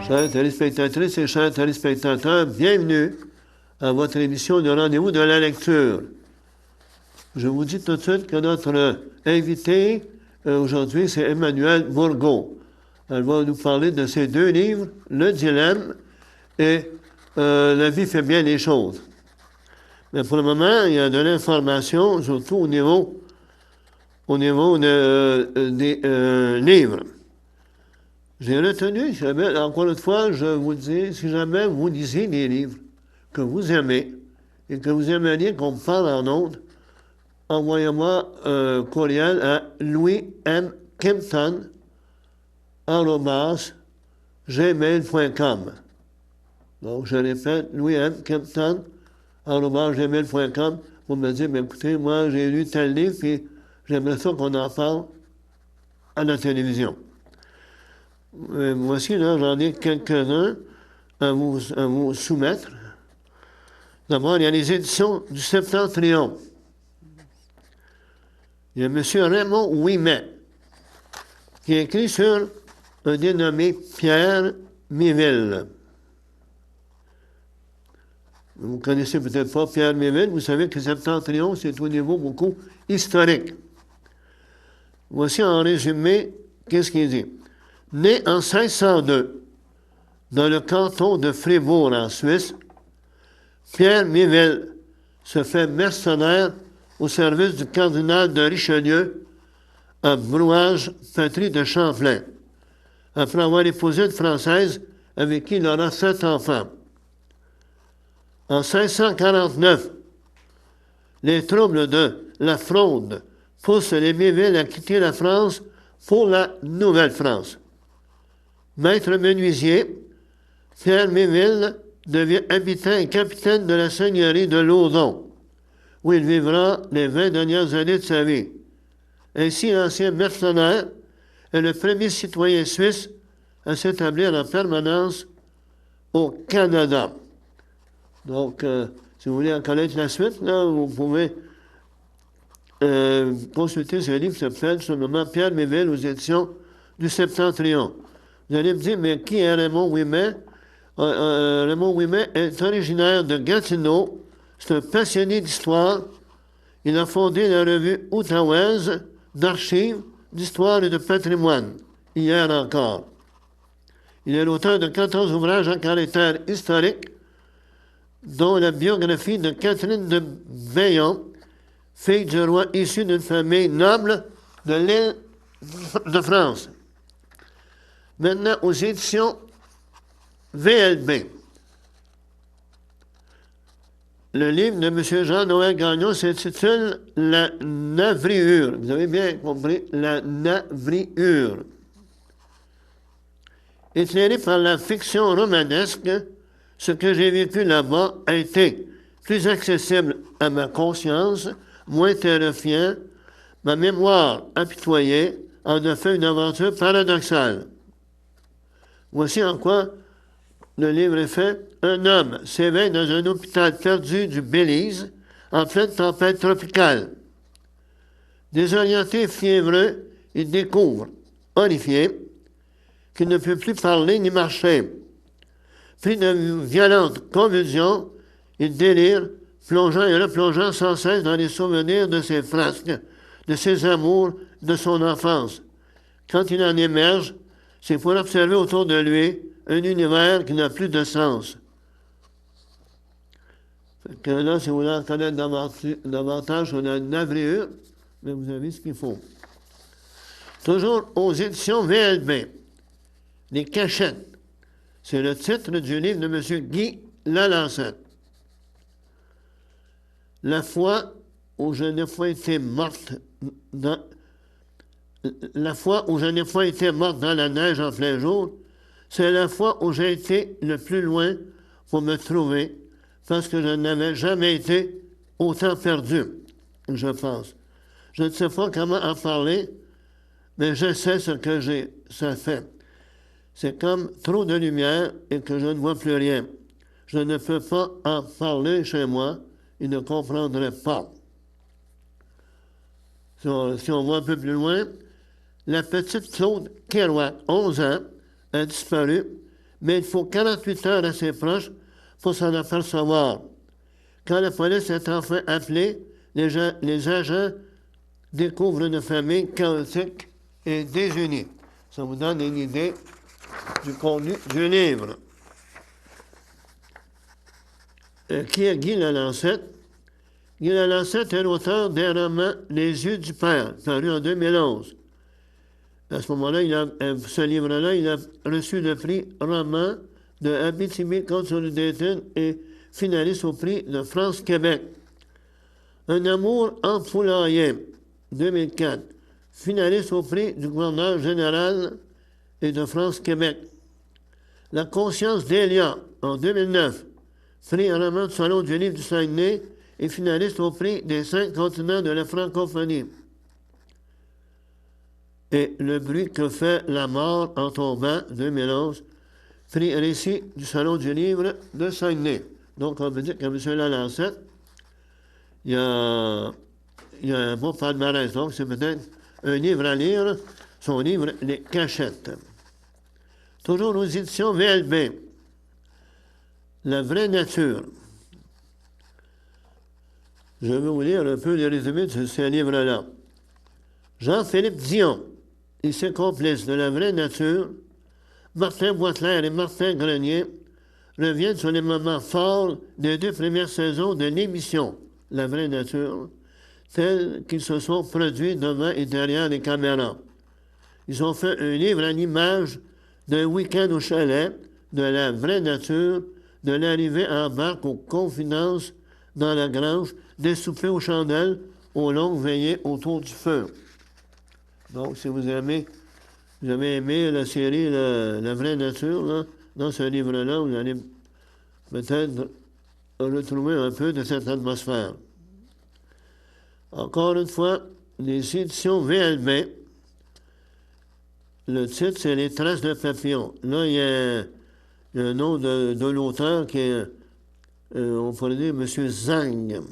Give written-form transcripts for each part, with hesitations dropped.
Chères téléspectatrices et chers téléspectateurs, bienvenue à votre émission de rendez-vous de la lecture. Je vous dis tout de suite que notre invité aujourd'hui, c'est Emmanuelle Bourgault. Elle va nous parler de ses deux livres, Le Dilemme et La vie fait bien les choses. Mais pour le moment, il y a de l'information, surtout au niveau des livres. J'ai retenu, encore une fois, je vous dis, si jamais vous lisez des livres que vous aimez et que vous aimeriez qu'on parle en ondes, envoyez-moi un courriel à louismkempton@gmail.com. Donc, je répète, louismkempton@gmail.com pour me dire, bien, écoutez, moi, j'ai lu tel livre, puis j'aimerais ça qu'on en parle à la télévision. Voici, là, j'en ai quelques-uns à vous soumettre. D'abord, il y a les éditions du Septentrion. Il y a M. Raymond Ouimet, qui a écrit sur un dénommé Pierre Méville. Vous ne connaissez peut-être pas Pierre Méville, vous savez que le Septentrion, c'est au niveau beaucoup historique. Voici en résumé, qu'est-ce qu'il dit. Né en 1602, dans le canton de Fribourg, en Suisse, Pierre Méville se fait mercenaire au service du cardinal de Richelieu à Brouage, patrie de Champlain, après avoir épousé une Française avec qui il aura 7 enfants. En 1649, les troubles de la Fronde poussent les Méville à quitter la France pour la Nouvelle-France. Maître menuisier, Pierre Méville devient habitant et capitaine de la seigneurie de Lauzon, où il vivra les 20 dernières années de sa vie. Ainsi, l'ancien mercenaire est le premier citoyen suisse à s'établir en permanence au Canada. Donc, si vous voulez en connaître la suite, là, vous pouvez consulter ce livre qui s'appelle simplement Pierre Méville aux éditions du Septentrion. Vous allez me dire, mais qui est Raymond Ouimet? Raymond Ouimet est originaire de Gatineau. C'est un passionné d'histoire. Il a fondé la revue outaouaise d'archives, d'histoire et de patrimoine, hier encore. Il est l'auteur de 14 ouvrages en caractère historique, dont la biographie de Catherine de Bayon, fille du roi issue d'une famille noble de l'île de France. Maintenant, aux éditions VLB. Le livre de M. Jean-Noël Gagnon s'intitule La Navriure. Vous avez bien compris, La Navriure. Éclairé par la fiction romanesque, ce que j'ai vécu là-bas a été plus accessible à ma conscience, moins terrifiant, ma mémoire apitoyée en a fait une aventure paradoxale. Voici en quoi le livre est fait. Un homme s'éveille dans un hôpital perdu du Belize en pleine tempête tropicale. Désorienté et fiévreux, il découvre, horrifié, qu'il ne peut plus parler ni marcher. Pris de violentes convulsions, il délire, plongeant et replongeant sans cesse dans les souvenirs de ses frasques, de ses amours, de son enfance. Quand il en émerge, c'est pour observer autour de lui un univers qui n'a plus de sens. Que là, si vous voulez en connaître davantage sur la Navriure, mais vous avez ce qu'il faut. Toujours aux éditions VLB, Les Cachettes. C'est le titre du livre de M. Guy Lalancette. La fois où je n'ai pas été morte dans la neige en plein jour, c'est la fois où j'ai été le plus loin pour me trouver, parce que je n'avais jamais été autant perdu, je pense. Je ne sais pas comment en parler, mais je sais ce que ça fait. C'est comme trop de lumière et que je ne vois plus rien. Je ne peux pas en parler chez moi, ils ne comprendraient pas. Si on voit un peu plus loin, la petite Claude Kerouac, 11 ans, a disparu, mais il faut 48 heures assez proches pour s'en apercevoir. Quand la police est enfin appelée, les agents découvrent une famille chaotique et désunie. Ça vous donne une idée du contenu du livre. Qui est Guy Lalancette? Guy Lalancette est l'auteur des romans Les yeux du père, paru en 2011. À ce moment-là, ce livre-là, il a reçu le prix roman de Abitibi Consolidated et finaliste au prix de France-Québec. Un amour empoulaillé, 2004, finaliste au prix du gouverneur général et de France-Québec. La conscience d'Elia, en 2009, prix roman du Salon du livre du Saguenay et finaliste au prix des 5 continents de la francophonie. Et le bruit que fait la mort en tombant, 2011, prix récit du Salon du livre de Saguenay. Donc, on peut dire que M. Lalancette, il y a un beau palmarès. Donc, c'est peut-être un livre à lire, son livre Les Cachettes. Toujours aux éditions VLB. La vraie nature. Je vais vous lire un peu les résumés de ces livres-là. Jean-Philippe Dion et ses complices de la vraie nature, Martin Boisclair et Martin Grenier, reviennent sur les moments forts des 2 premières saisons de l'émission La vraie nature, tels qu'ils se sont produits devant et derrière les caméras. Ils ont fait un livre à l'image d'un week-end au chalet, de la vraie nature, de l'arrivée en barque aux confidences dans la grange, des soupers aux chandelles, aux longues veillées autour du feu. Donc, si vous avez aimé la série La vraie nature, là, dans ce livre-là, vous allez peut-être retrouver un peu de cette atmosphère. Encore une fois, les éditions VLB. Le titre, c'est Les traces de papillon. Là, il y a un nom de l'auteur qui est, on pourrait dire, M. Zang.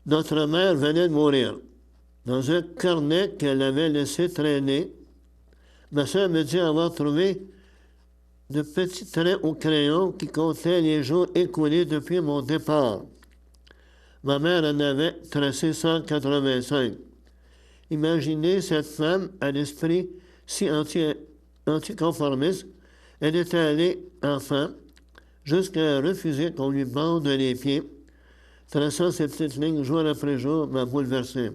Notre mère venait de mourir. Dans un carnet qu'elle avait laissé traîner, ma soeur me dit avoir trouvé de petits traits au crayon qui comptaient les jours écoulés depuis mon départ. Ma mère en avait tracé 185. Imaginez cette femme à l'esprit si anticonformiste. Elle était allée, enfant, jusqu'à refuser qu'on lui bande les pieds. Traçant ces petites lignes jour après jour m'a bouleversé.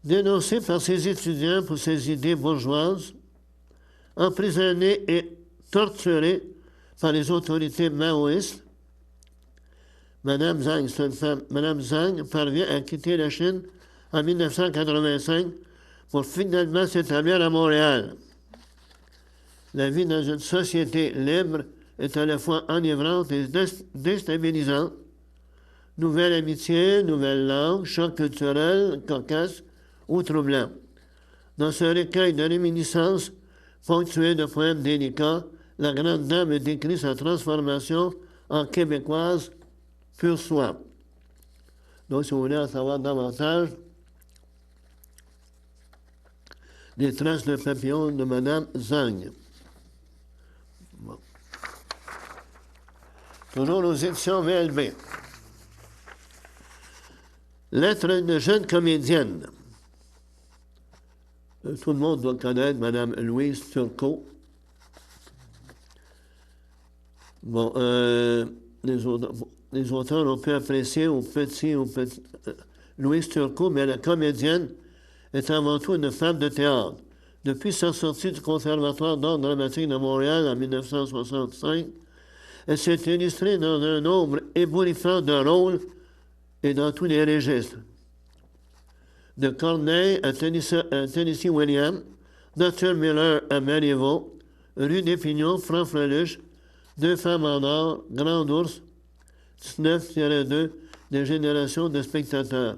Dénoncée par ses étudiants pour ses idées bourgeoises, emprisonnée et torturée par les autorités maoïstes, Madame Zhang, c'est une femme, Madame Zhang parvient à quitter la Chine en 1985 pour finalement s'établir à Montréal. La vie dans une société libre est à la fois enivrante et déstabilisante. Nouvelle amitié, nouvelle langue, choc culturel, cocasse ou troublant. Dans ce recueil de réminiscences, ponctué de poèmes délicats, la grande dame décrit sa transformation en québécoise pur soi. Donc, si vous voulez en savoir davantage, les traces de papillon de Mme Zhang. Bon. Toujours aux éditions VLB. Lettre d'une jeune comédienne. Tout le monde doit connaître Mme Louise Turcot. Bon, les auteurs ont pu apprécier Louise Turcot, mais la comédienne est avant tout une femme de théâtre. Depuis sa sortie du Conservatoire d'art dramatique de Montréal en 1965, elle s'est illustrée dans un nombre ébouriffant de rôles et dans tous les registres. De Corneille à Tennessee Williams, Dr. Miller à Marivaux, Rue des Pignons, Franc-Freluche, Deux femmes en or, Grand Ours, 19-2, des générations de spectateurs.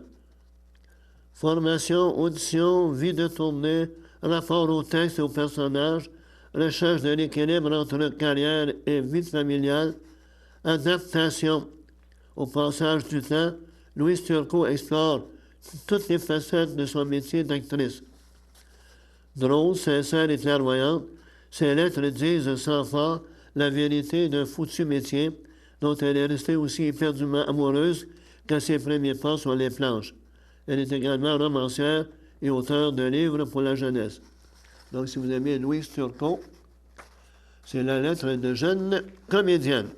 Formation, audition, vie de tournée, rapport au texte et aux personnages, recherche de l'équilibre entre carrière et vie familiale, adaptation. Au passage du temps, Louise Turcot explore toutes les facettes de son métier d'actrice. Drôle, sincère et clairvoyante, ses lettres disent sans fard la vérité d'un foutu métier dont elle est restée aussi éperdument amoureuse qu'à ses premiers pas sur les planches. Elle est également romancière et auteure de livres pour la jeunesse. Donc, si vous aimez Louise Turcot, c'est la lettre de jeune comédienne.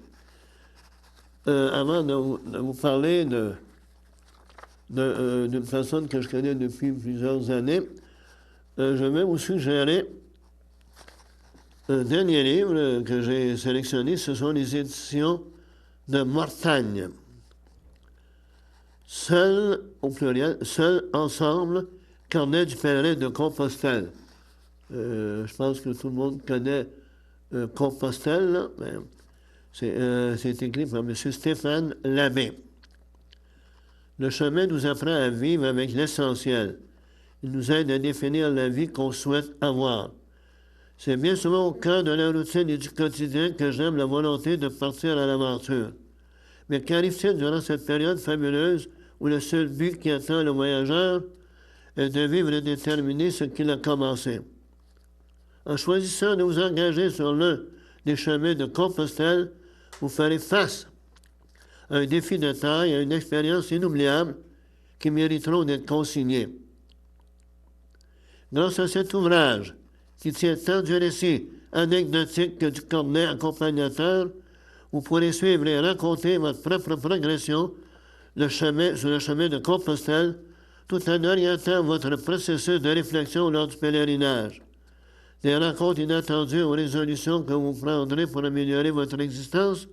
Avant de vous parler d'une personne que je connais depuis plusieurs années, je vais vous suggérer un dernier livre que j'ai sélectionné. Ce sont les éditions de Mortagne. Seul, au pluriel, seul, ensemble, Carnet du pèlerin de Compostelle. Je pense que tout le monde connaît Compostelle, là, mais c'est écrit par M. Stéphane Labbé. Le chemin nous apprend à vivre avec l'essentiel. Il nous aide à définir la vie qu'on souhaite avoir. C'est bien souvent au cœur de la routine et du quotidien que j'aime la volonté de partir à l'aventure. Mais qu'arrive-t-il durant cette période fabuleuse où le seul but qui attend le voyageur est de vivre et déterminer ce qu'il a commencé? En choisissant de vous engager sur l'un des chemins de Compostelle, vous ferez face à un défi de taille, à une expérience inoubliable qui mériteront d'être consignée. Grâce à cet ouvrage, qui tient tant du récit anecdotique que du cornet accompagnateur, vous pourrez suivre et raconter votre propre progression sur le chemin de Compostelle, tout en orientant votre processus de réflexion lors du pèlerinage. Des rencontres inattendues aux résolutions que vous prendrez pour améliorer votre existence.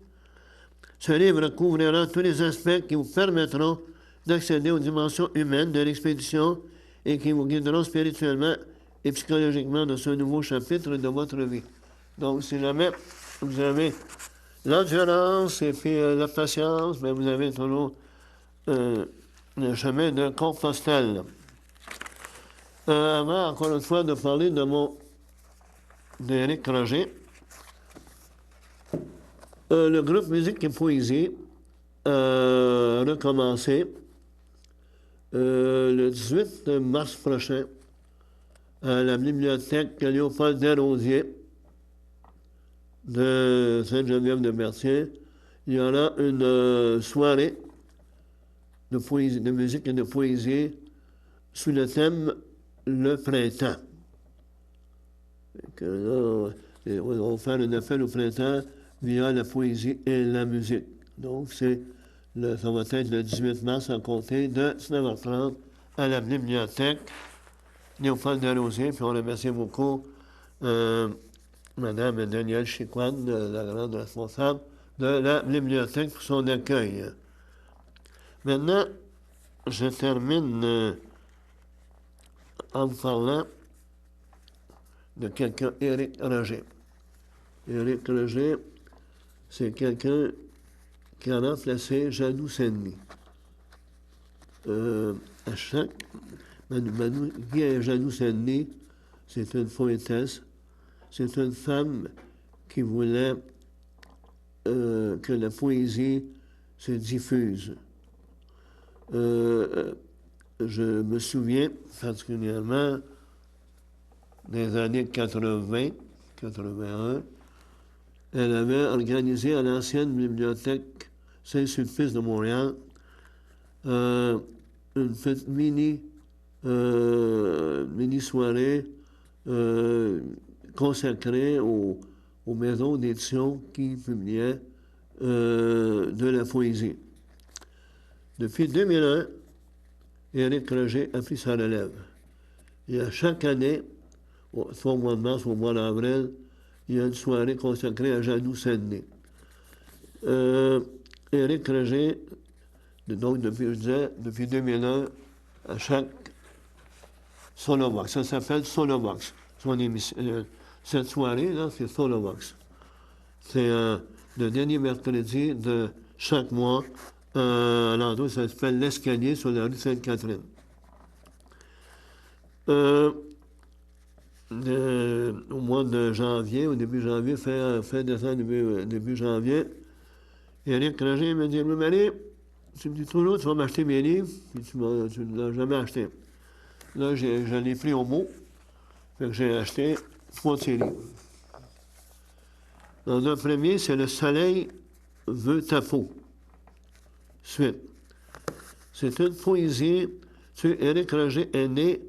Ce livre couvrira tous les aspects qui vous permettront d'accéder aux dimensions humaines de l'expédition et qui vous guideront spirituellement et psychologiquement dans ce nouveau chapitre de votre vie. Donc, si jamais vous avez l'endurance et puis la patience, bien, vous avez toujours le chemin de Compostelle. Avant, encore une fois, de parler d'Éric Roger, le groupe Musique et Poésie a recommencé le 18 mars prochain à la bibliothèque Léopold Desrosiers de Sainte-Geneviève-de-Berthier. Il y aura une soirée de poésie, de musique et de poésie sous le thème Le printemps. Là, on va faire un appel au printemps via la poésie et la musique. Donc, ça va être le 18 mars à compter de 19h30 à la bibliothèque Léopold Desrosiers. Puis on remercie beaucoup Mme Danielle Chicoine, la grande responsable de la bibliothèque, pour son accueil. Maintenant, je termine en vous parlant de quelqu'un, Éric Roger. Éric Roger, c'est quelqu'un qui a remplacé Janou Senni. À chaque... Qui est Janou Senni? C'est une poétesse. C'est une femme qui voulait que la poésie se diffuse. Je me souviens particulièrement des années 80, 81, elle avait organisé à l'ancienne bibliothèque Saint-Sulpice de Montréal une petite mini-soirée consacrée aux maisons d'édition qui publiaient de la poésie. Depuis 2001, Éric Roger a pris sa relève. Et à chaque année, soit au mois de mars ou au mois d'avril, il y a une soirée consacrée à Janou Senni. Éric Roger, donc depuis 2001, à chaque Solovox, ça s'appelle Solovox. Son émission, cette soirée-là, c'est Solovox. C'est le dernier mercredi de chaque mois à l'endroit où ça s'appelle l'Escalier sur la rue Sainte-Catherine. Au mois de janvier, au début janvier, fin décembre, début janvier, Éric Roger me dit, Marie, tu me dis toujours, tu vas m'acheter mes livres, puis tu ne l'as jamais acheté. Là, je l'ai pris au mot. Fait que j'ai acheté 3 de ces livres. Dans un premier, c'est Le soleil veut ta peau. Suite. C'est une poésie. Éric Roger est né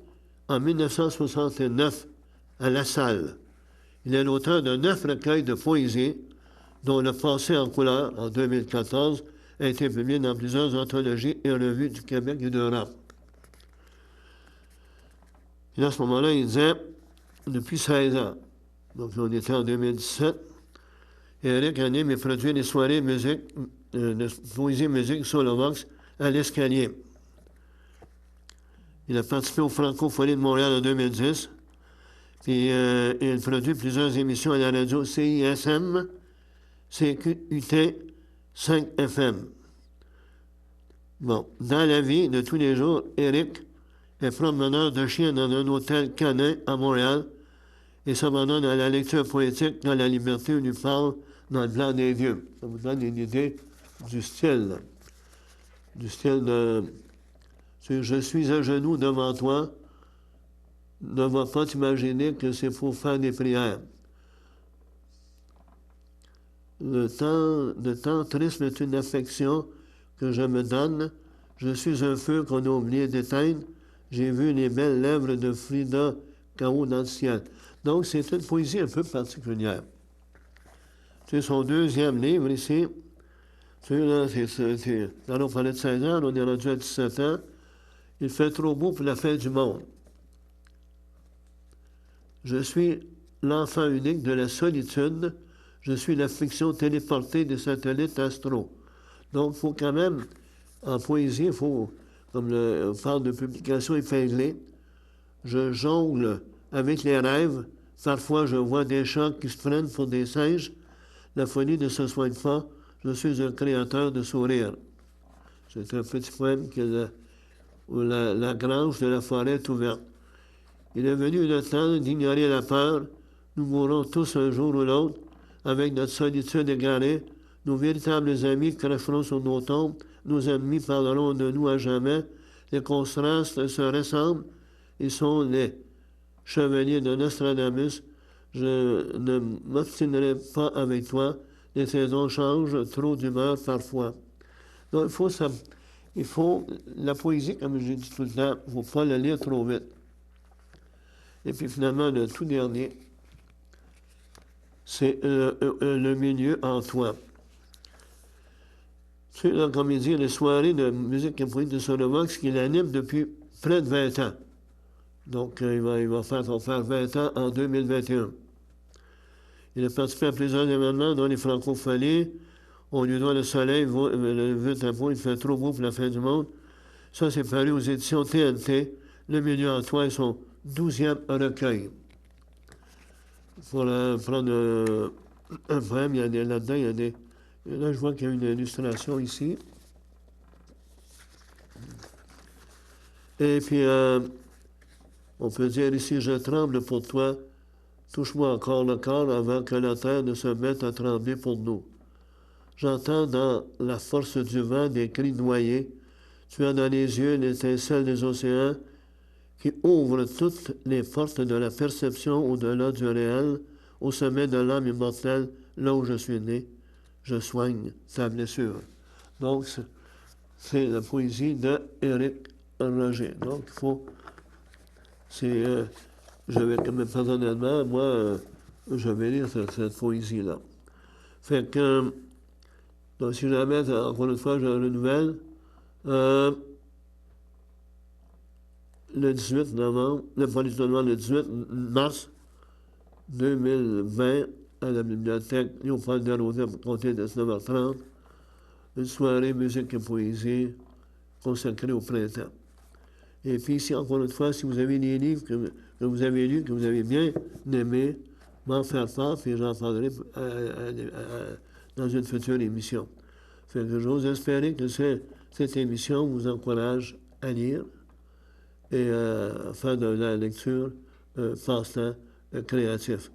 en 1969 à La Salle. Il est l'auteur de 9 recueils de poésie, dont Le passé en couleur, en 2014, a été publié dans plusieurs anthologies et revues du Québec et d'Europe. Et à ce moment-là, il disait, depuis 16 ans, donc on était en 2017, Éric anime et produit des soirées musique, de poésie musique sur le Vox à l'Escalier. Il a participé au Francophonie de Montréal en 2010, puis il produit plusieurs émissions à la radio CISM, CQUT 5 FM. Bon, dans la vie de tous les jours, Éric est promeneur de chiens dans un hôtel canin à Montréal et s'abandonne à la lecture poétique quand la liberté lui parle dans le blanc des vieux. Ça vous donne une idée du style. Du style de... Je suis à genoux devant toi, ne va pas t'imaginer que c'est pour faire des prières. Le temps triste est une affection que je me donne. Je suis un feu qu'on a oublié d'éteindre. J'ai vu les belles lèvres de Frida Kahlo dans le ciel. Donc, c'est une poésie un peu particulière. C'est son deuxième livre ici. Là, on parlait de 16 ans, on est rendu à 17 ans. Il fait trop beau pour la fin du monde. Je suis l'enfant unique de la solitude. Je suis la fiction téléportée des satellites astro. Donc, il faut quand même, en poésie, il faut, comme on parle de publication épinglée, je jongle avec les rêves. Parfois, je vois des chats qui se prennent pour des singes. La folie ne se soigne pas. Je suis un créateur de sourires. C'est un petit poème où la grange de la forêt est ouverte. Il est venu le temps d'ignorer la peur. Nous mourrons tous un jour ou l'autre. Avec notre solitude égarée, nos véritables amis cracheront sur nos tombes. Nos ennemis parleront de nous à jamais. Les contrastes se ressemblent. Ils sont les chevaliers de Nostradamus. Je ne m'obstinerai pas avec toi. Les saisons changent, trop d'humeur parfois. Donc, il faut la poésie, comme j'ai dit tout le temps, il ne faut pas la lire trop vite. Et puis finalement, le tout dernier, c'est le milieu en toi. C'est la comédie, les soirées de musique et poésie de Sonovox qu'il anime depuis près de 20 ans. Donc, il va faire 20 ans en 2021. Il a participé à plusieurs événements, dont les Francophonies. On lui doit Le soleil, veut ta peau, il fait trop beau pour la fin du monde. Ça, c'est paru aux éditions TNT. Le milieu en toi est son 12e recueil. Pour prendre un poème, là-dedans, il y a des... Là, je vois qu'il y a une illustration ici. Et puis, on peut dire ici, je tremble pour toi. Touche-moi encore le corps avant que la terre ne se mette à trembler pour nous. J'entends dans la force du vent des cris noyés. Tu as dans les yeux l'étincelle des océans qui ouvre toutes les portes de la perception au-delà du réel, au sommet de l'âme immortelle, là où je suis né. Je soigne ta blessure. Donc, c'est la poésie de Éric Roger. Donc, il faut... je vais, comme personnellement, moi, je vais lire cette poésie-là. Fait que, donc, si jamais, encore une fois, je renouvelle, le 18 novembre, le 18 mars 2020, à la bibliothèque Léopold Desrosiers pour compter de 19h30, une soirée musique et poésie consacrée au printemps. Et puis ici, encore une fois, si vous avez des livres que vous avez lus, que vous avez bien aimés, m'en faire part, puis j'en parlerai dans une future émission. Fait que j'ose espérer que cette émission vous encourage à lire et à faire de la lecture passe-temps créatif.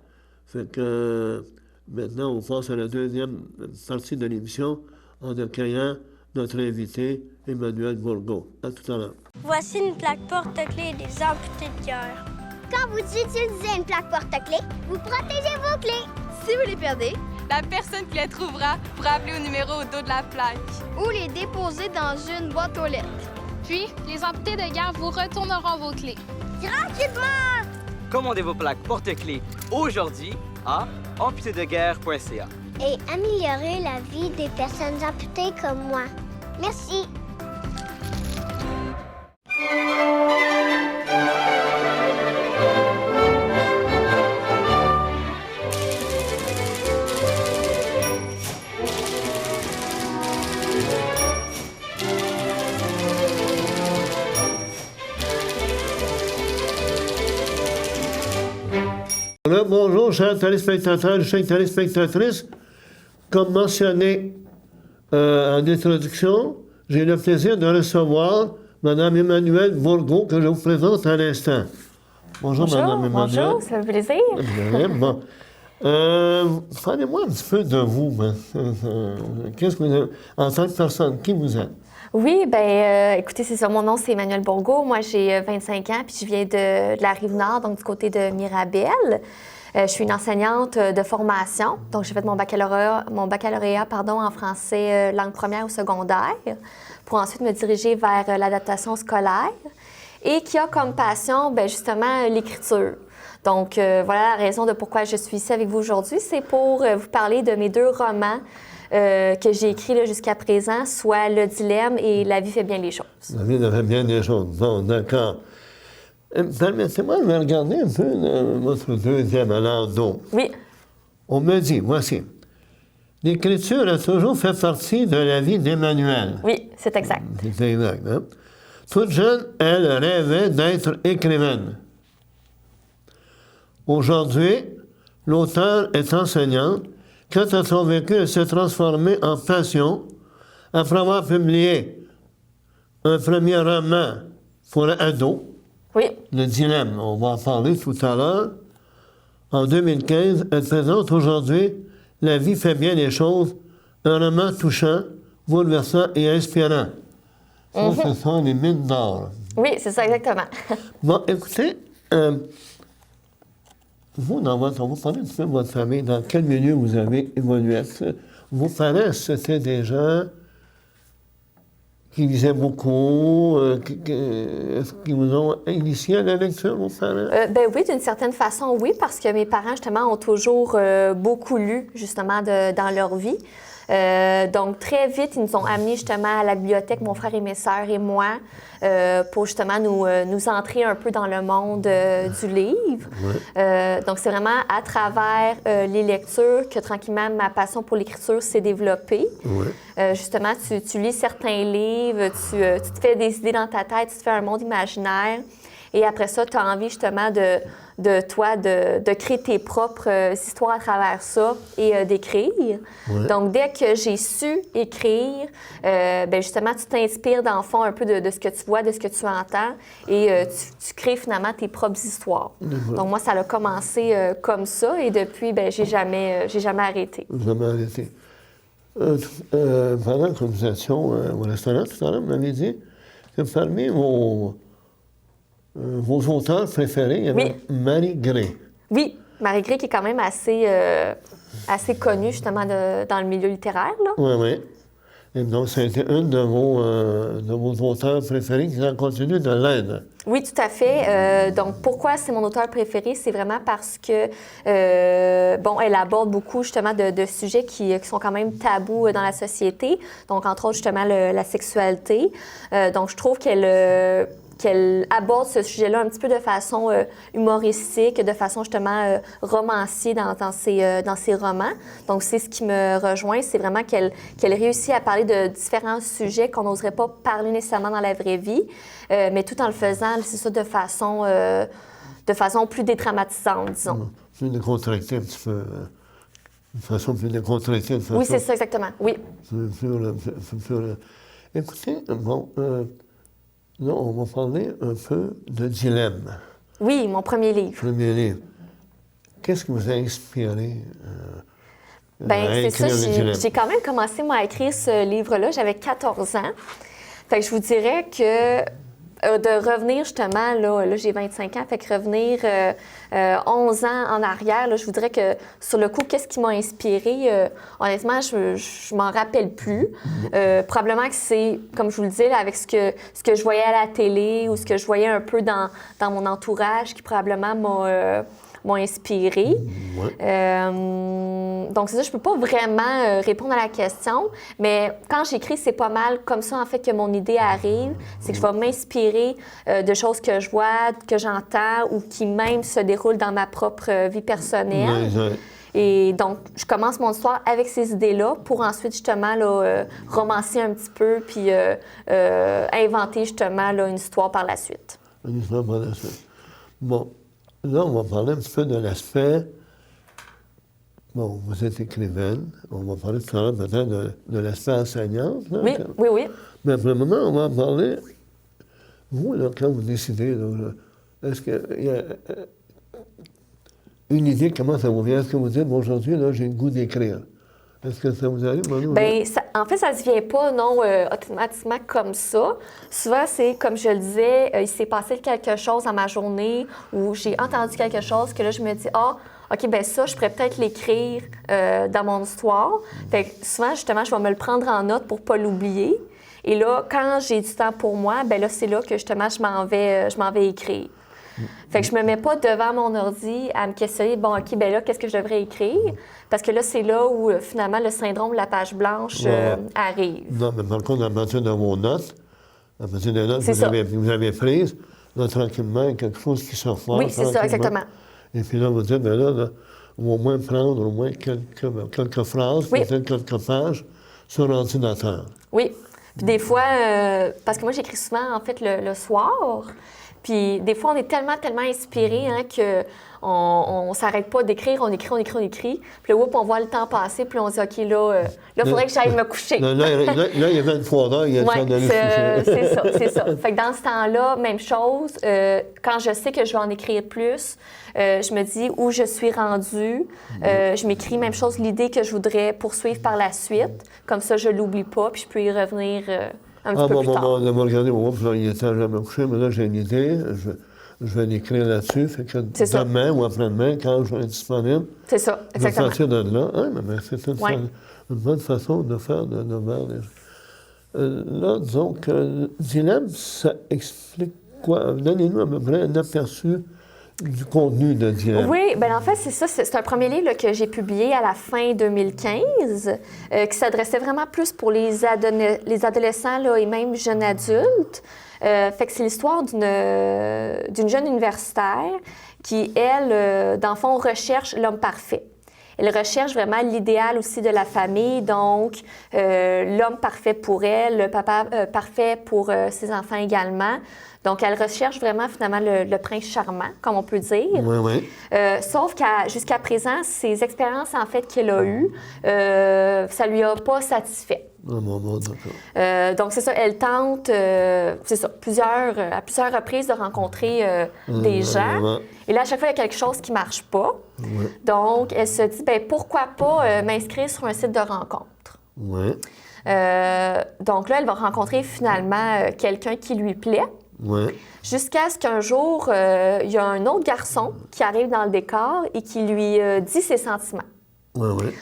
Fait que maintenant, on passe à la deuxième partie de l'émission en accueillant notre invité, Emmanuel Bourgault. À tout à l'heure. Voici une plaque porte-clés des amputés de cœur. Quand vous utilisez une plaque porte-clés, vous protégez vos clés. Si vous les perdez, la personne qui les trouvera pourra appeler au numéro au dos de la plaque. Ou les déposer dans une boîte aux lettres. Puis, les amputés de guerre vous retourneront vos clés. Gratuitement! Commandez vos plaques porte-clés aujourd'hui à amputédeguerre.ca. Et améliorer la vie des personnes amputées comme moi. Merci. Alors, bonjour, chers téléspectateurs, chères téléspectatrices. Comme mentionné en introduction, j'ai le plaisir de recevoir Mme Emmanuelle Bourgault, que je vous présente à l'instant. Bonjour, Mme Emmanuelle. Bonjour, ça fait plaisir. Bien, bon. Parlez-moi un petit peu de vous. Qu'est-ce que vous êtes, en tant que personne, qui vous êtes? Oui, bien, écoutez, c'est ça. Mon nom, c'est Emmanuelle Bourgault. Moi, j'ai 25 ans, puis je viens de la Rive-Nord, donc du côté de Mirabel. Je suis une enseignante de formation. Donc, j'ai fait mon baccalauréat en français langue première au secondaire pour ensuite me diriger vers l'adaptation scolaire et qui a comme passion, bien, justement, l'écriture. Donc, voilà la raison de pourquoi je suis ici avec vous aujourd'hui. C'est pour vous parler de mes 2 romans que j'ai écrits jusqu'à présent, soit Le Dilemme et La vie fait bien les choses. La vie fait bien les choses. Bon, d'accord. Permettez-moi de regarder un peu votre deuxième alors donc. Oui. On me dit, voici, l'écriture a toujours fait partie de la vie d'Emmanuelle. Oui, c'est exact. C'est exact, hein? Toute jeune, elle rêvait d'être écrivaine. Aujourd'hui, l'auteur est enseignante. Quant à son vécu, elle s'est transformée en passion après avoir publié un premier roman pour ados. Oui. Le Dilemme, on va en parler tout à l'heure. En 2015, elle présente aujourd'hui La vie fait bien les choses, un roman touchant, bouleversant et inspirant. Ça, ce sont les mines d'or. Oui, c'est ça, exactement. Bon, écoutez, vous, vous parlez un petit peu de votre famille, dans quel milieu vous avez évolué? Vos parents, c'était des gens qui lisaient beaucoup, est-ce qu'ils vous ont initié à la lecture, vos parents? Ben oui, d'une certaine façon, oui, parce que mes parents, justement, ont toujours beaucoup lu, justement, dans leur vie. Donc, très vite, ils nous ont amenés justement à la bibliothèque, mon frère et mes sœurs et moi, pour justement nous entrer un peu dans le monde du livre. Ouais. Donc, c'est vraiment à travers les lectures que tranquillement ma passion pour l'écriture s'est développée. Ouais. Justement, tu lis certains livres, tu te fais des idées dans ta tête, tu te fais un monde imaginaire. Et après ça, tu as envie justement de créer tes propres histoires à travers ça et d'écrire. Ouais. Donc, dès que j'ai su écrire, ben justement, tu t'inspires dans le fond un peu de ce que tu vois, de ce que tu entends et tu crées finalement tes propres histoires. Ouais. Donc, moi, ça a commencé comme ça et depuis, ben j'ai jamais arrêté. Jamais arrêté. Pendant que nous étions au restaurant tout à l'heure, vous m'avez dit que parmi vos auteurs préférés, il y avait oui. Marie Gray. Oui, Marie Gray qui est quand même assez connue justement dans le milieu littéraire. Oui, oui. Et donc, ça a été une de vos auteurs préférés qui a continué de l'être. Oui, tout à fait. Donc, pourquoi c'est mon auteur préféré? C'est vraiment parce que, elle aborde beaucoup justement de sujets qui sont quand même tabous dans la société. Donc, entre autres, justement, la sexualité. Donc, je trouve qu'elle aborde ce sujet-là un petit peu de façon humoristique, de façon justement romancier dans ses romans. Donc, c'est ce qui me rejoint, c'est vraiment qu'elle réussit à parler de différents sujets qu'on n'oserait pas parler nécessairement dans la vraie vie, mais tout en le faisant, c'est ça, de façon plus dédramatisante, disons. Plus décontractée un petit peu. De façon plus décontractée. Oui, c'est ça, exactement, oui. Écoutez, bon... Là, on va parler un peu de Dilemme. Oui, mon premier livre. Premier livre. Qu'est-ce qui vous a inspiré c'est ça, j'ai quand même commencé, moi, à écrire ce livre-là. J'avais 14 ans. Fait que je vous dirais que de revenir justement, là j'ai 25 ans, fait que revenir 11 ans en arrière, là, je vous dirais que sur le coup, qu'est-ce qui m'a inspirée? Honnêtement, je m'en rappelle plus. Probablement que c'est, comme je vous le disais, là, avec ce que je voyais à la télé ou ce que je voyais un peu dans mon entourage qui probablement m'ont inspirée. Donc, c'est ça, je peux pas vraiment répondre à la question, mais quand j'écris, c'est pas mal comme ça, en fait, que mon idée arrive. C'est que je vais m'inspirer de choses que je vois, que j'entends ou qui même se déroulent dans ma propre vie personnelle. Et donc, je commence mon histoire avec ces idées-là pour ensuite, justement, là, romancer un petit peu puis inventer, justement, là, une histoire par la suite. Une histoire par la suite. Bon. Là, on va parler un petit peu de l'aspect. Bon, vous êtes écrivaine. On va parler tout à l'heure peut-être de l'aspect enseignante. Là, Oui. Mais pour le moment, on va parler. Vous, là, quand vous décidez, est-ce qu'il y a une idée, comment ça vous vient? Est-ce que vous dites, bon, aujourd'hui, là, j'ai le goût d'écrire? Est-ce que ça vous arrive, Manu? Bien, en fait, ça ne se vient pas, non, automatiquement comme ça. Souvent, c'est, comme je le disais, il s'est passé quelque chose dans ma journée où j'ai entendu quelque chose que là, je me dis, OK, bien ça, je pourrais peut-être l'écrire dans mon histoire. Fait que souvent, justement, je vais me le prendre en note pour ne pas l'oublier. Et là, quand j'ai du temps pour moi, bien là, c'est là que, justement, je m'en vais écrire. Fait que je me mets pas devant mon ordi à me questionner, bon, OK, bien là, qu'est-ce que je devrais écrire? Parce que là, c'est là où, finalement, le syndrome de la page blanche arrive. Non, mais par contre, à partir de vos notes, à partir des notes que vous avez prises, là, tranquillement, il y a quelque chose qui se forme. Oui, c'est ça, exactement. Et puis là, vous dites, bien là, on va au moins prendre au moins quelques phrases, peut-être quelques pages sur l'ordinateur. Oui. Puis des fois, parce que moi, j'écris souvent, en fait, le soir. Puis des fois, on est tellement inspiré que on s'arrête pas d'écrire, on écrit. Puis là, on voit le temps passer, puis on se dit, OK, là, il faudrait que j'aille me coucher. Là, il y a 23 heures, il y a le temps d'aller se coucher. c'est ça. Fait que dans ce temps-là, même chose, quand je sais que je vais en écrire plus, je me dis où je suis rendue. Je m'écris, même chose, l'idée que je voudrais poursuivre par la suite. Comme ça, je l'oublie pas, puis je peux y revenir un petit peu plus tard. On va regarder, il est temps de me coucher, mais là, j'ai une idée. Je vais l'écrire là-dessus. Fait que demain ou après-demain, quand je vais être disponible, c'est ça, exactement. Je vais partir de là. Mais c'est une bonne façon de faire de les gens. Là, disons que dilemme, ça explique quoi? Donnez-nous à peu près un aperçu du contenu de dilemme. Oui, bien en fait, c'est ça. C'est un premier livre là, que j'ai publié à la fin 2015, qui s'adressait vraiment plus pour les adolescents là, et même jeunes adultes. Fait que c'est l'histoire d'une jeune universitaire qui, elle, dans le fond, recherche l'homme parfait. Elle recherche vraiment l'idéal aussi de la famille, donc l'homme parfait pour elle, le papa parfait pour ses enfants également. Donc, elle recherche vraiment, finalement, le prince charmant, comme on peut dire. Oui. Sauf jusqu'à présent, ces expériences, en fait, qu'elle a eues, ça lui a pas satisfait. D'accord. Donc, c'est ça, elle tente, c'est ça, à plusieurs reprises de rencontrer des gens. Et là, à chaque fois, il y a quelque chose qui ne marche pas. Donc, elle se dit, bien, pourquoi pas m'inscrire sur un site de rencontre? Donc là, elle va rencontrer finalement quelqu'un qui lui plaît. Jusqu'à ce qu'un jour, il y a un autre garçon qui arrive dans le décor et qui lui dit ses sentiments.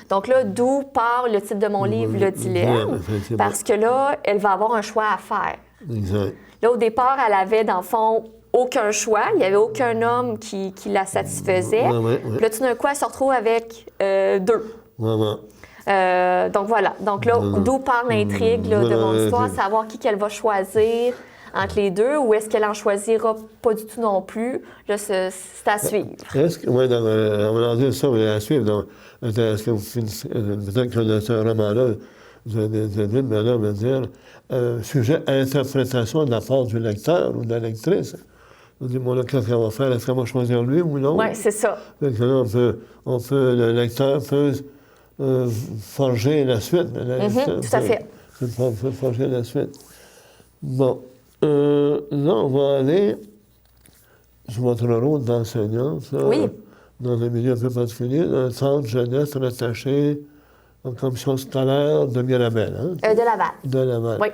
Donc là, d'où part le titre de mon livre, Le dilemme, parce que là, elle va avoir un choix à faire. Exact. Là, au départ, elle avait, dans le fond, aucun choix. Il n'y avait aucun homme qui la satisfaisait. Puis là, tout d'un coup, elle se retrouve avec deux. Donc voilà. Donc là, d'où part l'intrigue de mon histoire, savoir qui qu'elle va choisir entre les deux, ou est-ce qu'elle en choisira pas du tout non plus? Là, c'est à suivre. Est-ce que, on va dire ça, mais à suivre. Donc, est-ce que vous finissez, peut-être que ce roman-là, vous avez dit, mais là, on va dire, sujet à interprétation de la part du lecteur ou de la lectrice. On dit, bon, là, qu'est-ce qu'elle va faire? Est-ce qu'elle va choisir lui ou non? Oui, c'est ça. Fait que là, le lecteur peut forger la suite. Tout à fait. Peut forger la suite. Bon. Là, on va aller sur votre rôle d'enseignante, dans un milieu un peu particulier, dans un centre jeunesse rattaché en commission scolaire de Mirabel. De Laval. De Laval. Oui.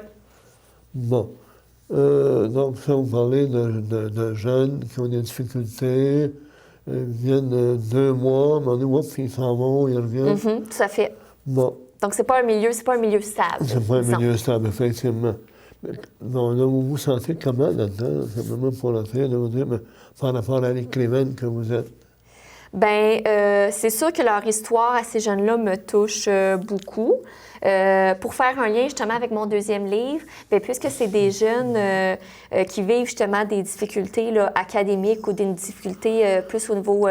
Bon. Donc, ça, vous parlez de jeunes qui ont des difficultés, viennent 2 mois, puis ils s'en vont, ils reviennent. Tout à fait. Bon. Donc, c'est pas un milieu stable. C'est pas un disons. milieu stable, effectivement. Bon, là, vous vous sentez comment là-dedans? Simplement pour la faire, de vous dire, mais, par rapport à l'écrivaine que vous êtes. Bien, c'est sûr que leur histoire à ces jeunes-là me touche beaucoup. Pour faire un lien justement avec mon deuxième livre, bien, puisque c'est des jeunes qui vivent justement des difficultés là, académiques ou des difficultés plus au niveau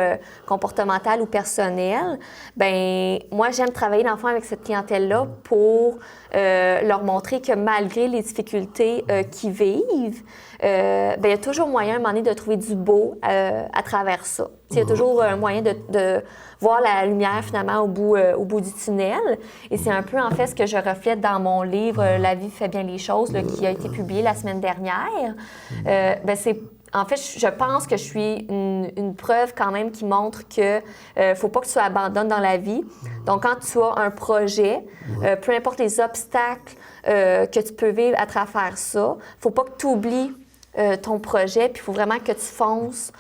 comportemental ou personnel, bien, moi, j'aime travailler dans le fond avec cette clientèle-là pour leur montrer que malgré les difficultés qu'ils vivent, bien, il y a toujours moyen à un moment donné de trouver du beau à travers ça. Il y a toujours un moyen de voir la lumière finalement au bout du tunnel. Et c'est un peu en fait ce que je reflète dans mon livre « La vie fait bien les choses » là, qui a été publié la semaine dernière. Ben, en fait, je pense que je suis une preuve quand même qui montre que faut pas que tu abandonnes dans la vie. Donc, quand tu as un projet, peu importe les obstacles que tu peux vivre à travers ça, faut pas que tu oublies ton projet, puis il faut vraiment que tu fonces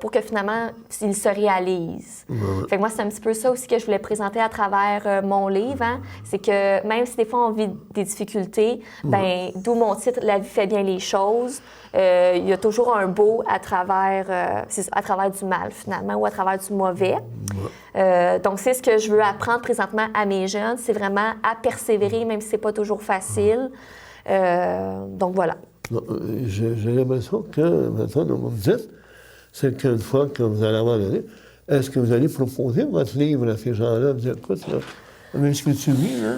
pour que finalement, il se réalise. Fait que moi, c'est un petit peu ça aussi que je voulais présenter à travers mon livre. Hein? C'est que même si des fois on vit des difficultés, ben d'où mon titre « La vie fait bien les choses », il y a toujours un beau à travers du mal, finalement, ou à travers du mauvais. Donc, c'est ce que je veux apprendre présentement à mes jeunes, c'est vraiment à persévérer, même si c'est pas toujours facile. Donc, voilà. J'ai l'impression que, maintenant, vous me dites, c'est qu'une fois que vous allez avoir le livre, est-ce que vous allez proposer votre livre à ces gens-là? Vous dites, écoute, là, mais ce que tu vis, là,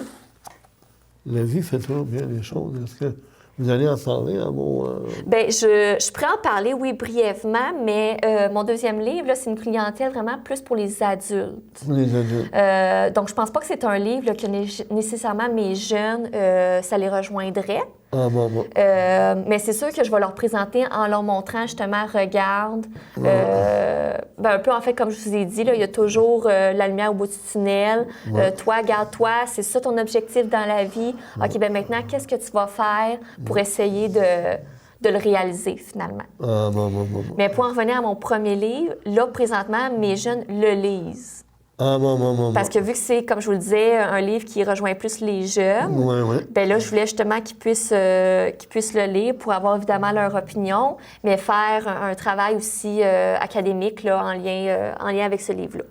la vie fait toujours bien les choses. Est-ce que vous allez en parler à vos... Bien, je pourrais en parler, oui, brièvement, mais mon deuxième livre, là, c'est une clientèle vraiment plus pour les adultes. Pour les adultes. Donc, je pense pas que c'est un livre là, que nécessairement mes jeunes, ça les rejoindrait. Ah, bon. Mais c'est sûr que je vais leur présenter en leur montrant justement, regarde, ben, un peu en fait, comme je vous ai dit, là, il y a toujours la lumière au bout du tunnel. Toi, garde-toi, c'est ça ton objectif dans la vie. OK, bien maintenant, qu'est-ce que tu vas faire pour essayer de le réaliser finalement? Ah, bon. Mais pour en revenir à mon premier livre, là, présentement, mes jeunes le lisent. Ah, bon. Parce que vu que c'est, comme je vous le disais, un livre qui rejoint plus les jeunes, bien là, je voulais justement qu'ils puissent le lire pour avoir évidemment leur opinion, mais faire un travail aussi académique là, en lien avec ce livre-là.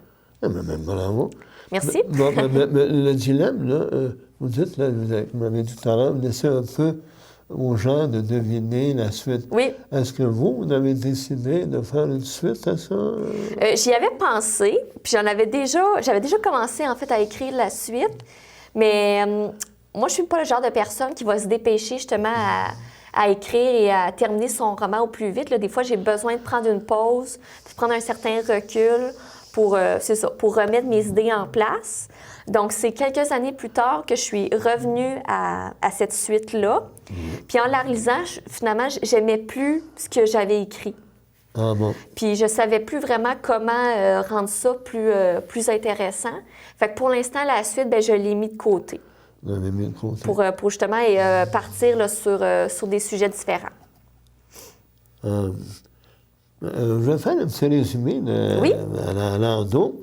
Ah, mais bravo. Merci. Bon, mais le dilemme, là, vous dites, là, vous m'avez dit tout à l'heure, vous laissez un peu aux gens de deviner la suite. Oui. Est-ce que vous avez décidé de faire une suite à ça? J'y avais pensé, puis j'avais déjà commencé en fait à écrire la suite, mais moi je suis pas le genre de personne qui va se dépêcher justement à écrire et à terminer son roman au plus vite. Là, des fois, j'ai besoin de prendre une pause, de prendre un certain recul pour remettre mes idées en place. Donc, c'est quelques années plus tard que je suis revenue à cette suite-là. Puis en la lisant, finalement, j'aimais plus ce que j'avais écrit. Ah bon? Puis je savais plus vraiment comment rendre ça plus intéressant. Fait que pour l'instant, la suite, bien, je l'ai mis de côté. Vous l'avez mis de côté. Pour justement partir là, sur des sujets différents. Je vais faire un petit résumé à l'endos.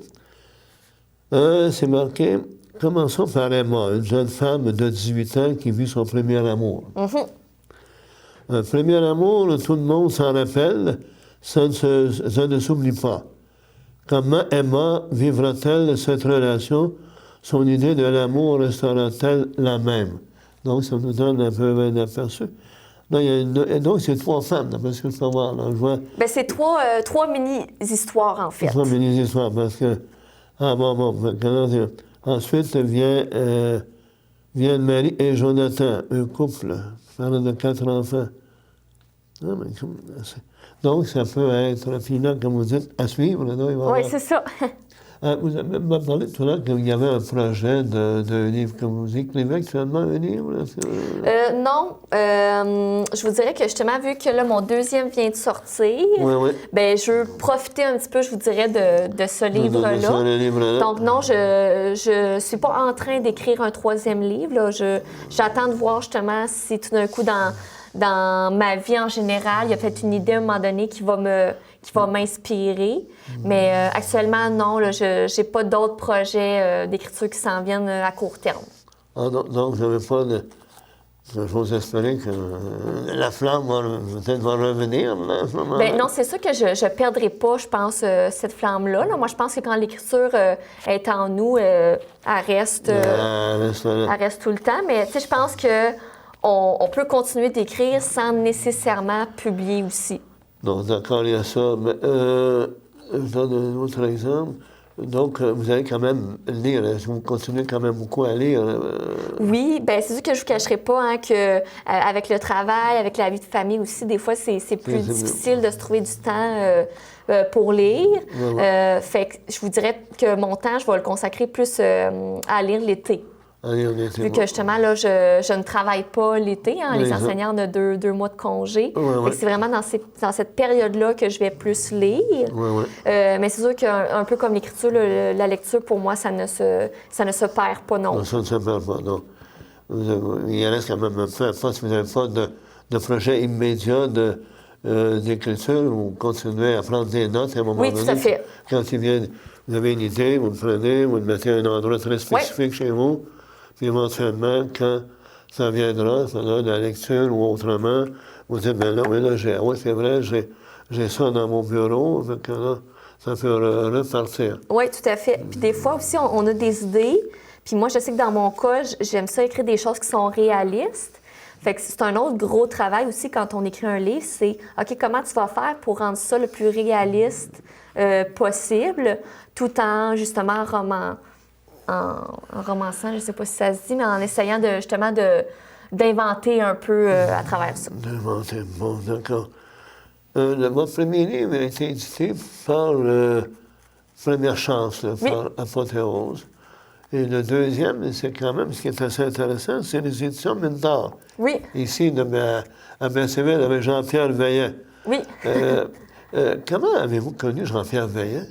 C'est marqué « Commençons par Emma, une jeune femme de 18 ans qui vit son premier amour. Un premier amour, tout le monde s'en rappelle, ça ne s'oublie pas. Comment Emma vivra-t-elle cette relation? Son idée de l'amour restera-t-elle la même? » Donc, ça nous donne un peu un aperçu. Donc, c'est 3 femmes, d'après ce que je peux voir. Là, je vois... Bien, c'est 3 mini-histoires, en fait. 3 mini-histoires, parce que... Ah bon. Ensuite vient Marie et Jonathan, un couple, parle de 4 enfants. Ah, mais donc, ça peut être, finalement, comme vous dites, à suivre. Oui, c'est ça. Vous avez parlé tout à l'heure qu'il y avait un projet de livre que vous écrivez actuellement, un livre? Non. Je vous dirais que justement, vu que là, mon deuxième vient de sortir, bien, je veux profiter un petit peu, je vous dirais, de ce livre-là. Donc non, je suis pas en train d'écrire un 3e livre. Là. J'attends de voir justement si tout d'un coup, dans ma vie en général. Il y a peut-être une idée à un moment donné qui va m'inspirer. Mais actuellement, non, là, je n'ai pas d'autres projets d'écriture qui s'en viennent à court terme. Ah non, donc vous n'avez pas de... J'ose espérer que la flamme peut-être va revenir là, à ce moment-là. Bien, non, c'est sûr que je ne perdrai pas, je pense, cette flamme-là. Là. Moi, je pense que quand l'écriture est en nous, elle reste tout le temps. Mais tu sais, je pense qu'on peut continuer d'écrire sans nécessairement publier aussi. Non, d'accord, il y a ça. Mais je donne un autre exemple. Donc, vous allez quand même lire, vous continuez quand même beaucoup à lire. Oui, bien, c'est sûr que je ne vous cacherai pas hein, qu'avec le travail, avec la vie de famille aussi, des fois, c'est plus difficile de se trouver du temps pour lire. Fait que je vous dirais que mon temps, je vais le consacrer plus à lire l'été. Vu que justement, là, je ne travaille pas l'été. Hein, les enseignants ont deux mois de congé. C'est vraiment dans cette période-là que je vais plus lire. Mais c'est sûr qu'un peu comme l'écriture, la lecture, pour moi, ça ne se perd pas, non. Ça ne se perd pas, non. Il reste quand même un peu, si vous n'avez pas de projet immédiat d'écriture, vous continuez à prendre des notes à un moment donné. Oui, tout à fait. Quand vous avez une idée, vous le prenez, vous le mettez à un endroit très spécifique chez vous. Puis éventuellement, quand ça viendra, de la lecture ou autrement, vous dites, bien là, oui, c'est vrai, j'ai ça dans mon bureau, donc là, ça peut repartir. Oui, tout à fait. Puis des fois aussi, on a des idées. Puis moi, je sais que dans mon cas, j'aime ça écrire des choses qui sont réalistes. Fait que c'est un autre gros travail aussi quand on écrit un livre, c'est, OK, comment tu vas faire pour rendre ça le plus réaliste possible, tout en, justement, en romançant, je ne sais pas si ça se dit, mais en essayant d'inventer un peu à travers ça. D'inventer, bon, d'accord. Votre premier livre a été édité par Première Chance, par Apothéose. Et le deuxième, c'est quand même, ce qui est assez intéressant, c'est les éditions Mine-d'Or. Oui. Ici, à Baie-Séville, avec Jean-Pierre Veillet. Oui. Comment avez-vous connu Jean-Pierre Veillet?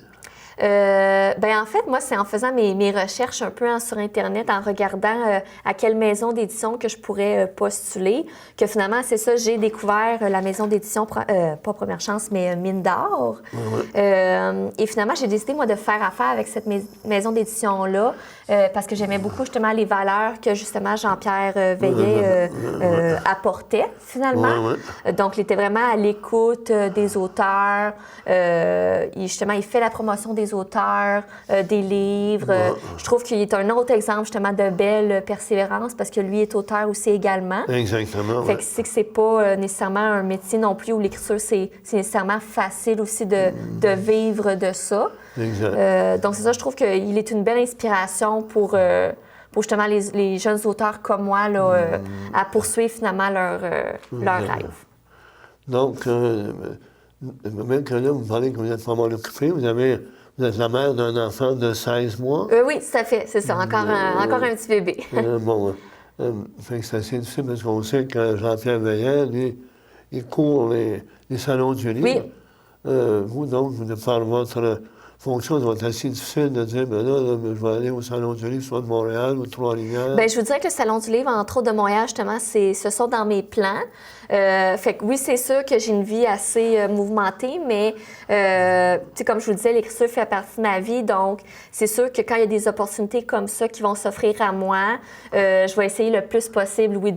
En fait, moi, c'est en faisant mes recherches un peu sur Internet, en regardant à quelle maison d'édition que je pourrais postuler, que finalement, c'est ça, j'ai découvert la maison d'édition, pas Première Chance, mais Mine-d'Or. Et finalement, j'ai décidé, moi, de faire affaire avec cette maison d'édition-là, parce que j'aimais beaucoup, justement, les valeurs que, justement, Jean-Pierre Veillet apportait, finalement. Donc, il était vraiment à l'écoute des auteurs. Justement, il fait la promotion des auteurs, des livres. Je trouve qu'il est un autre exemple, justement, de belle persévérance, parce que lui est auteur aussi également. Exactement, Fait que c'est que c'est pas nécessairement un métier non plus où l'écriture, c'est nécessairement facile aussi de vivre de ça. Exact. Donc, c'est ça, je trouve qu'il est une belle inspiration pour justement les jeunes auteurs comme moi, là, à poursuivre finalement leur rêve. Donc, même que là, vous parlez que vous êtes pas mal occupé, vous êtes la mère d'un enfant de 16 mois. Oui, tout à fait, c'est ça, encore un petit bébé. Fait que c'est assez difficile parce qu'on sait que Jean-Pierre Veillet, lui, il court les salons du livre. Oui. Vous, donc, de par votre fonction, ça va être assez difficile de dire, ben là, je vais aller au Salon du livre, soit de Montréal ou de Trois-Rivières. Bien, je vous dirais que le Salon du livre, entre autres de Montréal, justement, ce sont dans mes plans. Fait que oui, c'est sûr que j'ai une vie assez mouvementée, mais comme je vous disais, l'écriture fait partie de ma vie. Donc, c'est sûr que quand il y a des opportunités comme ça qui vont s'offrir à moi, je vais essayer le plus possible, oui,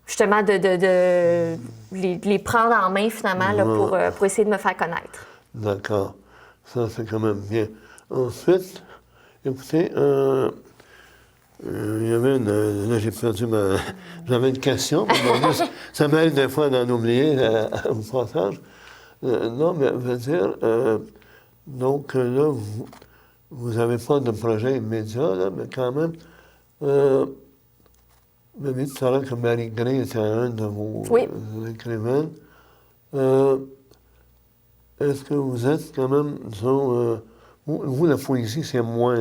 justement, de les prendre en main, finalement, là, pour essayer de me faire connaître. D'accord. Ça, c'est quand même bien. Ensuite, écoutez, il y avait là, j'ai perdu j'avais une question. Ça m'aide des fois d'en oublier au passage. Non, mais je veux dire, donc là, vous n'avez pas de projet immédiat, là, mais quand même, vous m'avez dit tout à l'heure que Marie Gray était un de vos écrivaines. Est-ce que vous êtes quand même, disons, Vous, la poésie, c'est moins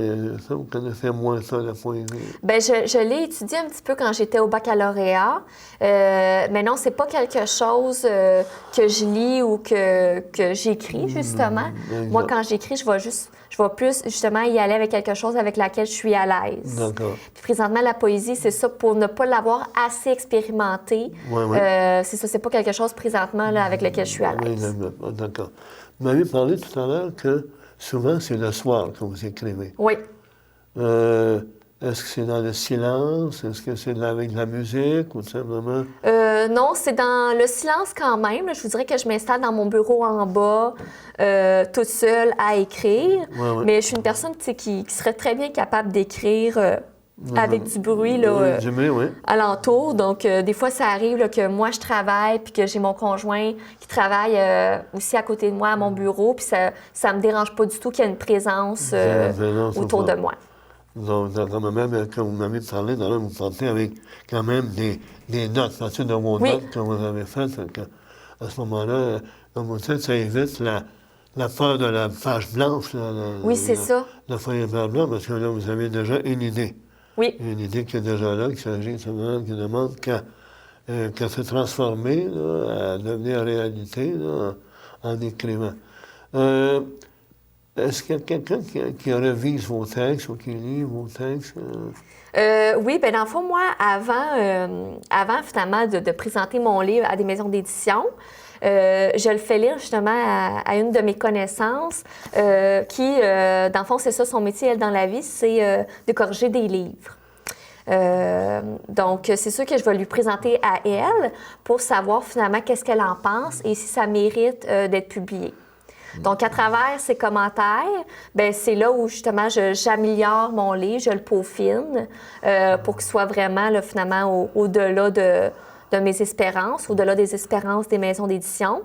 ça, vous connaissez moins ça, la poésie. Bien, je l'ai étudié un petit peu quand j'étais au baccalauréat, mais non, c'est pas quelque chose que je lis ou que j'écris, justement. Moi, quand j'écris, je vais plus, justement, y aller avec quelque chose avec laquelle je suis à l'aise. D'accord. Puis présentement, la poésie, c'est ça, pour ne pas l'avoir assez expérimenté. C'est ça, c'est pas quelque chose présentement là, avec lequel je suis à l'aise. Oui, d'accord. Vous m'avez parlé tout à l'heure que souvent, c'est le soir que vous écrivez. Oui. Est-ce que c'est dans le silence? Est-ce que c'est avec de la musique ou tout simplement? Non, c'est dans le silence quand même. Je vous dirais que je m'installe dans mon bureau en bas, toute seule à écrire. Mais je suis une personne qui serait très bien capable d'écrire avec du bruit là, alentour. Donc, des fois, ça arrive là, que moi, je travaille puis que j'ai mon conjoint qui travaille aussi à côté de moi à mon bureau. Puis ça me dérange pas du tout qu'il y ait une présence autour de moi. Donc, même, quand vous m'avez parlé, vous partez avec quand même des notes, partir de vos notes que vous avez faites. À ce moment-là, comme vous dites, ça évite la peur de la page blanche. C'est ça. La feuille blanche, parce que là, vous avez déjà une idée. Oui. Une idée qui est déjà là, qui s'agit seulement, qui demande qu'à se transformer, là, à devenir réalité là, en écrivant. Est-ce qu'il y a quelqu'un qui revise vos textes ou qui lit vos textes? Oui, bien dans le fond, moi, avant finalement de présenter mon livre à des maisons d'édition, je le fais lire justement à une de mes connaissances qui, dans le fond, c'est ça, son métier, elle, dans la vie, c'est de corriger des livres. Donc, c'est sûr que je vais lui présenter à elle pour savoir finalement qu'est-ce qu'elle en pense et si ça mérite d'être publié. Donc, à travers ses commentaires, bien, c'est là où, justement, j'améliore mon livre, je le peaufine pour qu'il soit vraiment, là, finalement, au-delà de mes espérances, au-delà des espérances des maisons d'édition.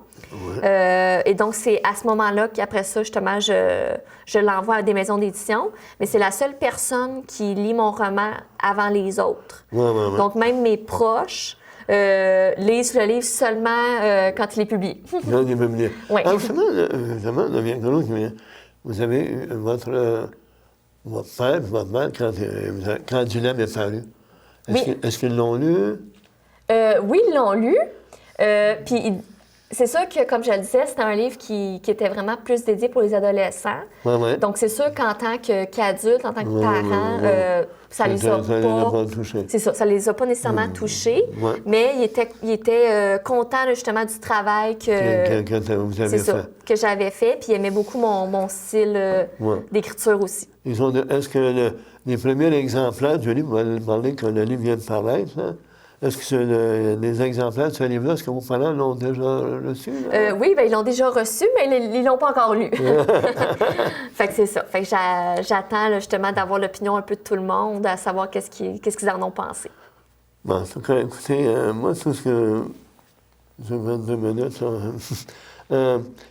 Et donc, c'est à ce moment-là qu'après ça, justement, je l'envoie à des maisons d'édition. Mais c'est la seule personne qui lit mon roman avant les autres. Donc, même mes proches lisent le livre seulement quand il est publié. Quand il est publié. Oui. Alors, justement, vous avez eu votre père, votre mère, quand Dilemme est paru. Est-ce qu'ils l'ont lu? Oui, ils l'ont lu. Puis c'est sûr que, comme je le disais, c'était un livre qui était vraiment plus dédié pour les adolescents. Donc, c'est sûr qu'en tant qu'adulte, en tant que parent, ça les a pas touchés. C'est ça, ça les a pas nécessairement touchés, mais il était content justement du travail que vous avez fait. Que j'avais fait, puis il aimait beaucoup mon style d'écriture aussi. Est-ce que les premiers exemplaires du livre, vous allez parler que le livre vient de paraître, là? Est-ce que les exemplaires de ce livre-là, est-ce que vos parents l'ont déjà reçu? Oui, bien, ils l'ont déjà reçu, mais ils ne l'ont pas encore lu. Fait que c'est ça. Fait que j'attends là, justement d'avoir l'opinion un peu de tout le monde, à savoir qu'est-ce qu'ils en ont pensé. Bon, en tout cas, écoutez, moi, tout ce que... J'ai 22 minutes,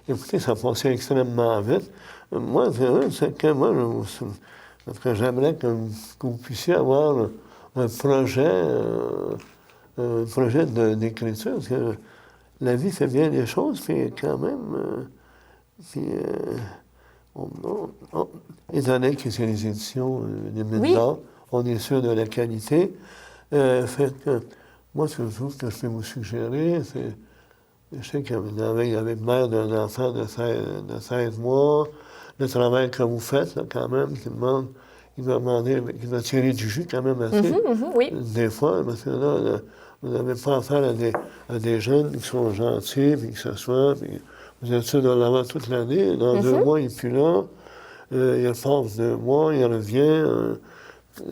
écoutez, ça passait extrêmement vite. Moi, c'est que moi, j'aimerais que vous puissiez avoir un projet d'écriture, parce que la vie fait bien les choses, puis quand même, étant donné que c'est les éditions, les médias, on est sûr de la qualité. Fait que, moi, ce que je trouve que je peux vous suggérer, c'est, je sais qu'avec mère d'un enfant de 16 mois, le travail que vous faites, là, quand même, il va tirer du jus quand même assez. Oui. Des fois, parce que là, vous n'avez pas affaire à des jeunes qui sont gentils, puis qui s'assoient, puis vous êtes sûr de l'avoir toute l'année. Dans 2 mois, il n'est plus là. Il passe 2 mois, il revient.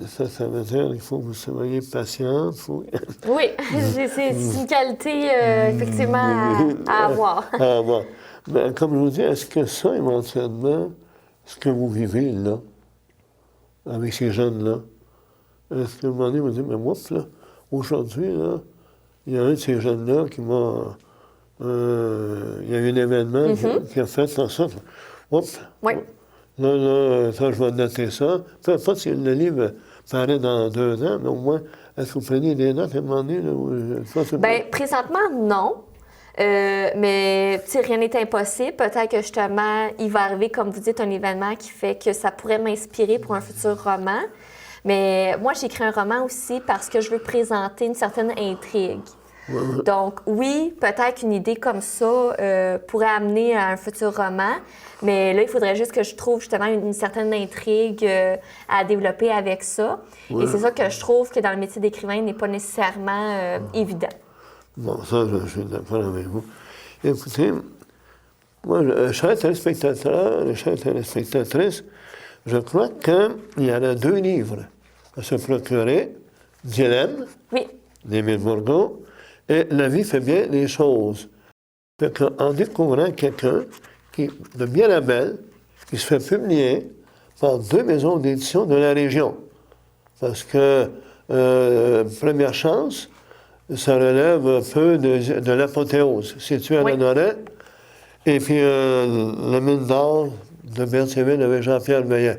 Ça veut dire qu'il faut que vous soyez patient. Oui, c'est une qualité, effectivement, à avoir. À avoir. Ben, comme je vous dis, est-ce que ça, éventuellement, ce que vous vivez là, avec ces jeunes-là, est-ce que vous allez me dire, mais moi, là, aujourd'hui, là, il y a un de ces jeunes-là qui m'a... il y a eu un événement qui a fait en sorte... Là, ça, je vais noter ça. Peu importe si le livre paraît dans 2 ans, mais au moins, est-ce que vous prenez des notes à un moment donné? Bien, présentement, non. Mais tu sais, rien n'est impossible. Peut-être que justement, il va arriver, comme vous dites, un événement qui fait que ça pourrait m'inspirer pour un futur roman. Mais moi, j'écris un roman aussi parce que je veux présenter une certaine intrigue. Donc, oui, peut-être qu'une idée comme ça pourrait amener à un futur roman, mais là, il faudrait juste que je trouve justement une certaine intrigue à développer avec ça. Et c'est ça que je trouve que dans le métier d'écrivain n'est pas nécessairement évident. Bon, ça, je suis d'accord avec vous. Écoutez, moi, chers téléspectateurs, chères téléspectatrices, je crois qu'il y en a 2 livres à se procurer. Dilemme, Oui. d'Émile Bourgault, et La vie fait bien les choses. En découvrant quelqu'un de bien label, qui se fait publier par 2 maisons d'édition de la région. Parce que, première chance, ça relève un peu de l'apothéose, située à la Norette, et puis la mine d'or de Berthierville avec Jean-Pierre Veillet.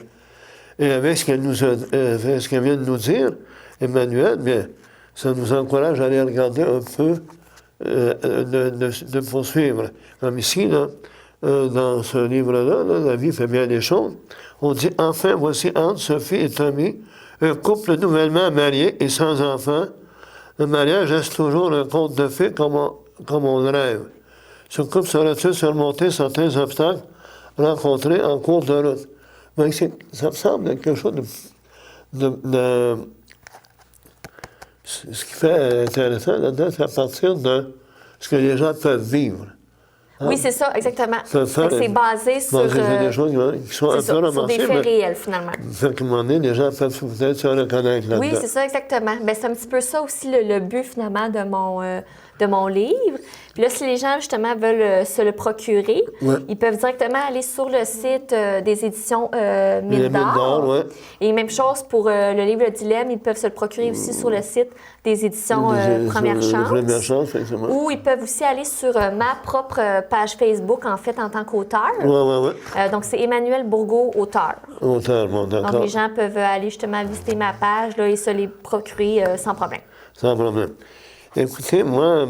Et avec ce qu'elle vient de nous dire, Emmanuel, bien, ça nous encourage à aller regarder un peu, de poursuivre. Comme ici, là, dans ce livre-là, La vie fait bien les choses, on dit « Enfin, voici Anne, Sophie et Tommy, un couple nouvellement marié et sans enfants. Le mariage reste toujours un conte de fées comme on le rêve. Ce couple saurait-il surmonter certains obstacles rencontrés en cours de route? » Ça me semble quelque chose de ce qui fait intéressant là-dedans, c'est à partir de ce que les gens peuvent vivre. Hein? Oui, c'est ça, exactement. C'est basé sur, des choses qui sont un peu sur des romancées, faits réels, finalement. Fait qu'à un moment donné, les gens peuvent peut-être se reconnaître là-dedans. Oui, c'est ça, exactement. Bien, c'est un petit peu ça aussi le but, finalement, de mon livre. Puis là, si les gens, justement, veulent se le procurer, ils peuvent directement aller sur le site des éditions Mine d'Or. Et même chose pour le livre Le Dilemme, ils peuvent se le procurer aussi sur le site des éditions Première Chance. Première Chance, effectivement. Ou ils peuvent aussi aller sur ma propre page Facebook, en fait, en tant qu'auteur. Donc, c'est Emmanuel Bourgault, auteur. Auteur, bon, d'accord. Donc, les gens peuvent aller justement visiter ma page là, et se les procurer sans problème. Sans problème. Écoutez, moi,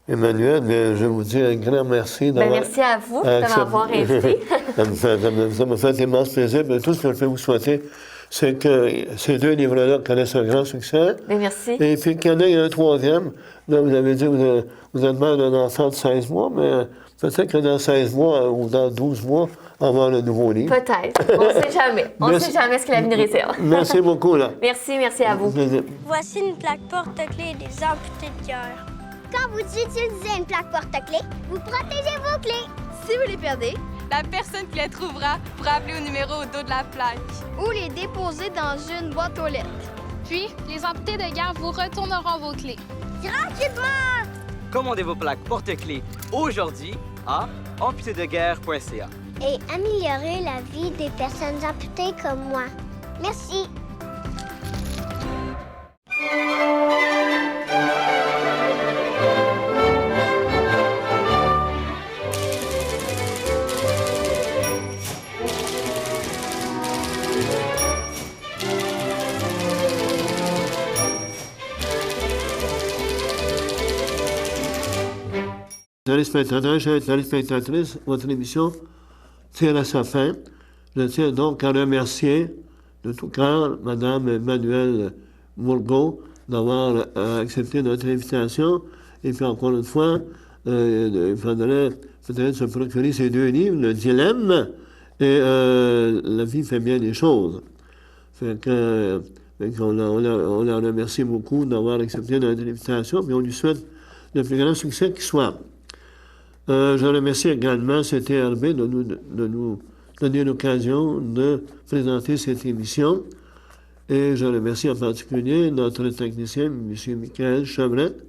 Emmanuel, bien, je vous dis un grand merci d'avoir... merci à vous de m'avoir invité. Ça me fait immense plaisir. Mais tout ce que je peux vous souhaiter, c'est que ces 2 livres-là connaissent un grand succès. Bien, merci. Et puis qu'il y en ait un 3e. Là, vous avez dit que vous êtes mère d'un enfant de 16 mois, mais peut-être que dans 16 mois ou dans 12 mois, on va avoir le nouveau livre. Peut-être. On ne sait jamais. On ne sait jamais ce que l'avenir réserve. Merci beaucoup, là. Merci à vous. Voici une plaque porte-clés des amputés de cœur. Quand vous utilisez une plaque porte-clés, vous protégez vos clés. Si vous les perdez, La personne qui les trouvera pourra appeler au numéro au dos de la plaque. ou les déposer dans une boîte aux lettres. Puis, les amputés de guerre vous retourneront vos clés. Gratuitement! Commandez vos plaques porte-clés aujourd'hui à amputédeguerre.ca. Et améliorer la vie des personnes amputées comme moi. Merci. Téléspectateurs, chers téléspectatrices, votre émission tire à sa fin. Je tiens donc à remercier de tout cœur Mme Emmanuelle Bourgault d'avoir accepté notre invitation. Et puis encore une fois, il faudrait peut-être se procurer ces 2 livres, Le Dilemme et La vie fait bien les choses. On la remercie beaucoup d'avoir accepté notre invitation, puis on lui souhaite le plus grand succès qui soit. Je remercie également CTRB de nous donner l'occasion de présenter cette émission. Et je remercie en particulier notre technicien, M. Michael Chevrette.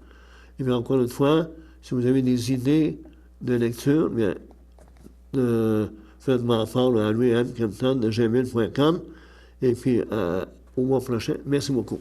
Et bien encore une fois, si vous avez des idées de lecture, bien, faites-moi part à louis-m.kempton@gmail.com. Et puis, au mois prochain. Merci beaucoup.